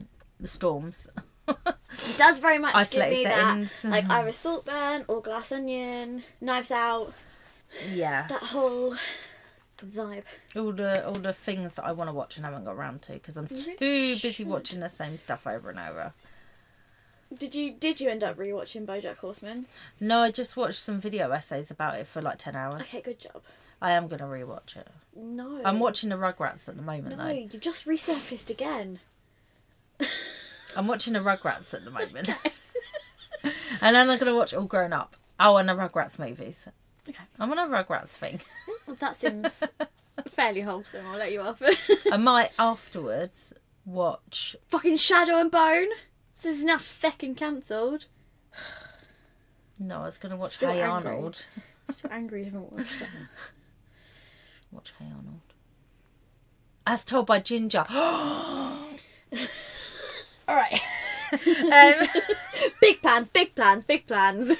storms. It does very much Isolated give me settings. that, like Iris Saltburn or Glass Onion, Knives Out. Yeah. That whole vibe. All the things that I want to watch and haven't got around to because I'm too busy watching the same stuff over and over. Did you end up rewatching BoJack Horseman? No, I just watched some video essays about it for like 10 hours. Okay, good job. I am going to rewatch it. No. I'm watching the Rugrats at the moment though. No, you've just resurfaced again. I'm watching the Rugrats at the moment. And then I'm going to watch All Grown Up. Oh, and the Rugrats movies. Okay. I'm on a Rugrats thing. Well, that seems fairly wholesome. I'll let you off. I might afterwards watch... Fucking Shadow and Bone. This is now feckin' cancelled. No, I was going to watch Still Hey angry. Arnold. Still angry I haven't watched that. Watch Hey Arnold. As told by Ginger. Alright. Big plans, big plans, big plans.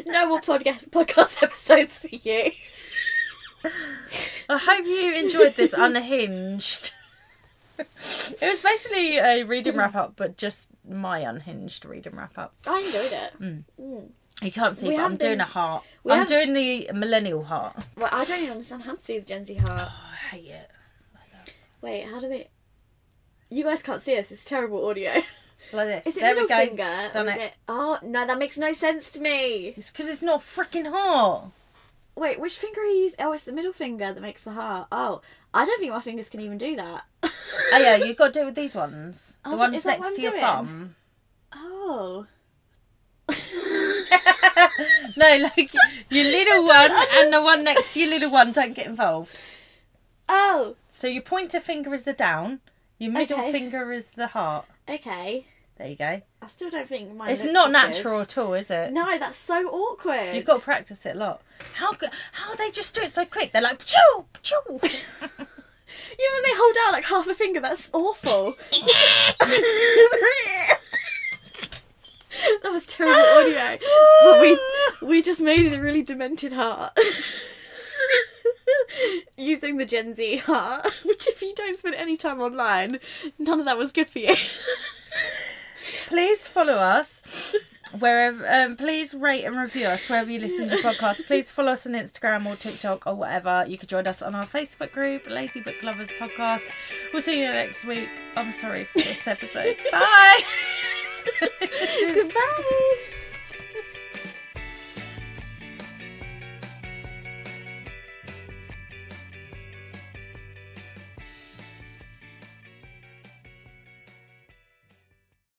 No more podcast episodes for you. I hope you enjoyed this unhinged. It was basically a reading wrap up, but just my unhinged reading wrap up. I enjoyed it. You can't see, We but I'm haven't doing been- a heart. we I'm haven't- doing the millennial heart. Well, I don't even understand how to do the Gen Z heart. Oh, I hate it. Wait, how do they... You guys can't see us, it's terrible audio. Like this. Is it There middle we go. finger? Done or is it... Oh, no, that makes no sense to me. It's because it's not freaking heart. Wait, which finger are you using? Oh, it's the middle finger that makes the heart. Oh, I don't think my fingers can even do that. Oh yeah, you've got to do it with these ones. Oh, The is ones that what next I'm to your doing? thumb. Oh. No, like your little one and the one next to your little one don't get involved. Oh, So your pointer finger is the down, your middle Okay. finger is the heart. okay. There you go. I still don't think mine It's looks not as natural good. at all, is it? No, that's so awkward. You've got to practice it a lot. How they just do it so quick? They're like, choo, choo. You know when they hold out like half a finger? That's awful. That was terrible audio. But we just made it a really demented heart. Using the Gen Z heart, which if you don't spend any time online, none of that was good for you. Please follow us wherever. Please rate and review us wherever you listen to podcasts. Please follow us on Instagram or TikTok or whatever. You can join us on our Facebook group, Lazy Book Lovers Podcast. We'll see you next week. I'm sorry for this episode. Bye. Goodbye.